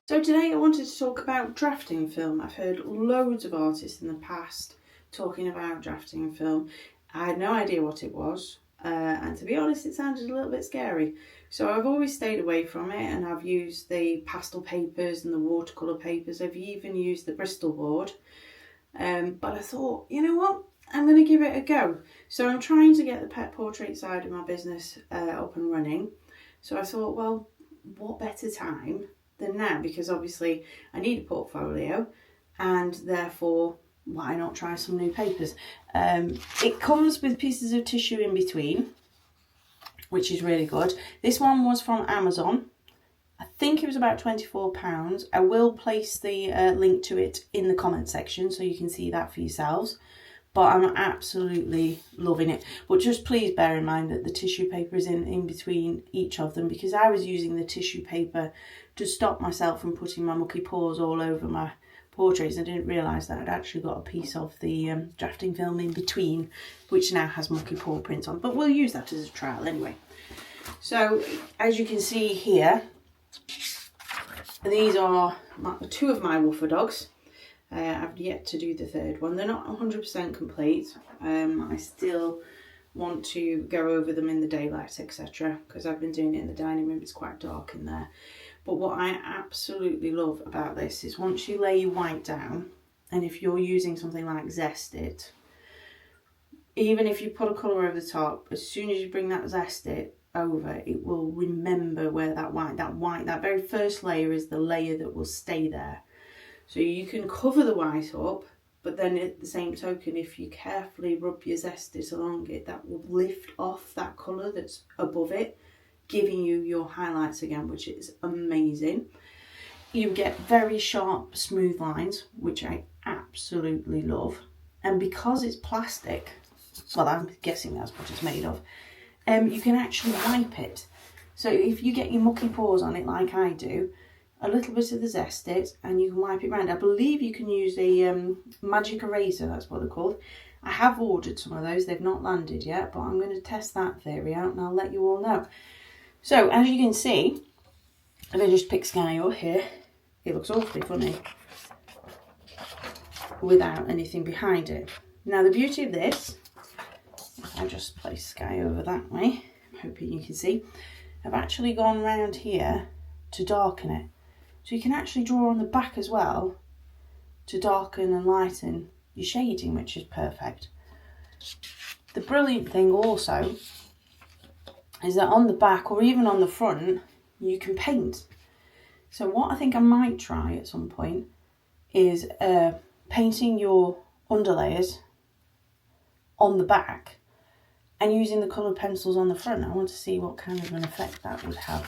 So today I wanted to talk about drafting film. I've heard loads of artists in the past talking about drafting film. I had no idea what it was, and to be honest, it sounded a little bit scary. So I've always stayed away from it, and I've used the pastel papers and the watercolour papers. I've even used the Bristol board. But I thought, you know what? I'm going to give it a go. So I'm trying to get the pet portrait side of my business up and running. So I thought, well, what better time than now, because obviously I need a portfolio, and therefore why not try some new papers. It comes with pieces of tissue in between, which is really good. This one was from Amazon. I think it was about £24. I will place the link to it in the comment section so you can see that for yourselves. But I'm absolutely loving it. But just please bear in mind that the tissue paper is in between each of them, because I was using the tissue paper to stop myself from putting my mucky paws all over my portraits. I didn't realise that I'd actually got a piece of the drafting film in between, which now has mucky paw prints on. But we'll use that as a trial anyway. So as you can see here, these are two of my woofer dogs. I've yet to do the third one. They're not 100% complete. I still want to go over them in the daylight, etc., because I've been doing it in the dining room. It's quite dark in there. But what I absolutely love about this is once you lay your white down, and if you're using something like Zest It, even if you put a colour over the top, as soon as you bring that Zest It over, it will remember where that very first layer is the layer that will stay there. So you can cover the white up, but then at the same token, if you carefully rub your Zest It along it, that will lift off that colour that's above it, giving you your highlights again, which is amazing. You get very sharp, smooth lines, which I absolutely love. And because it's plastic, well, I'm guessing that's what it's made of, you can actually wipe it. So if you get your mucky paws on it like I do, a little bit of the Zest It, and you can wipe it round. I believe you can use a magic eraser, that's what they're called. I have ordered some of those, they've not landed yet, but I'm going to test that theory out and I'll let you all know. So as you can see, if I just pick Sky up here, it looks awfully funny without anything behind it. Now the beauty of this, if I just place Sky over that way, I'm hoping you can see, I've actually gone round here to darken it. So you can actually draw on the back as well to darken and lighten your shading, which is perfect. The brilliant thing also is that on the back or even on the front, you can paint. So what I think I might try at some point is painting your underlayers on the back and using the coloured pencils on the front. I want to see what kind of an effect that would have.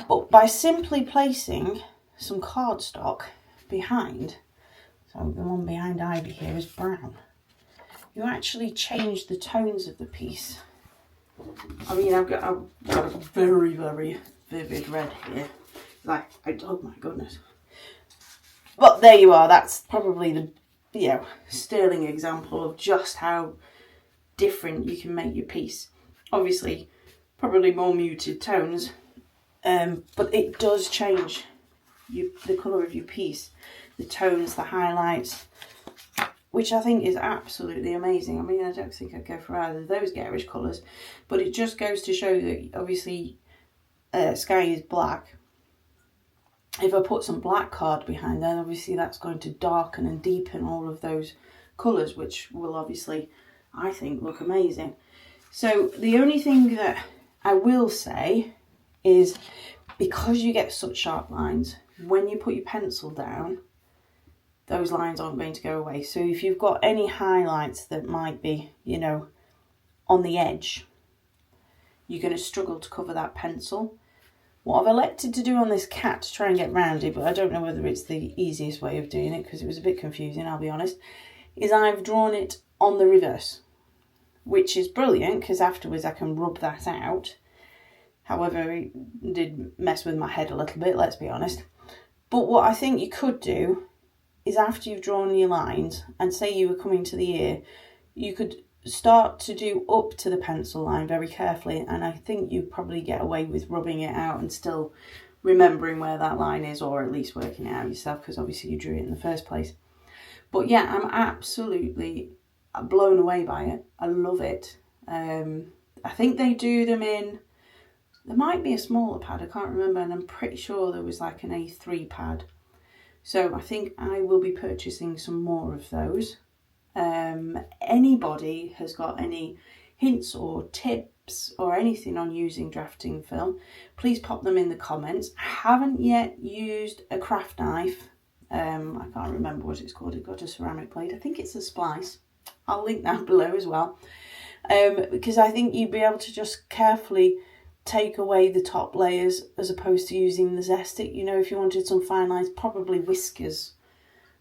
But by simply placing some cardstock behind, so the one behind Ivy here is brown, you actually change the tones of the piece. I mean, I've got a very, very vivid red here. Oh my goodness. But there you are, that's probably the sterling example of just how different you can make your piece. Obviously, probably more muted tones, but it does change the colour of your piece, the tones, the highlights, which I think is absolutely amazing. I mean, I don't think I'd go for either of those garish colours, but it just goes to show that obviously Sky is black. If I put some black card behind, then obviously that's going to darken and deepen all of those colours, which will obviously, I think, look amazing. So the only thing that I will say is, because you get such sharp lines, when you put your pencil down, those lines aren't going to go away. So if you've got any highlights that might be, on the edge, you're going to struggle to cover that pencil. What I've elected to do on this cat to try and get round it, but I don't know whether it's the easiest way of doing it because it was a bit confusing, I'll be honest, is I've drawn it on the reverse, which is brilliant because afterwards I can rub that out. However, it did mess with my head a little bit, let's be honest. But what I think you could do is, after you've drawn your lines, and say you were coming to the ear, you could start to do up to the pencil line very carefully, and I think you probably get away with rubbing it out and still remembering where that line is, or at least working it out yourself, because obviously you drew it in the first place. But yeah, I'm absolutely blown away by it. I love it. I think they do them in, there might be a smaller pad, I can't remember, and I'm pretty sure there was like an A3 pad. So I think I will be purchasing some more of those. Anybody has got any hints or tips or anything on using drafting film, please pop them in the comments. I haven't yet used a craft knife. I can't remember what it's called. It got a ceramic blade. I think it's a splice. I'll link that below as well. Because I think you'd be able to just carefully take away the top layers as opposed to using the zestic. You know, if you wanted some fine lines, probably whiskers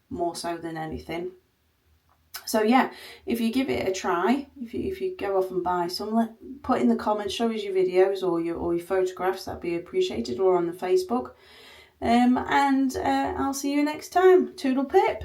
more so than anything. So yeah, if you give it a try, if you go off and buy some, put in the comments, show us your videos or your photographs, that'd be appreciated, or on the Facebook. And I'll see you next time. Toodle pip.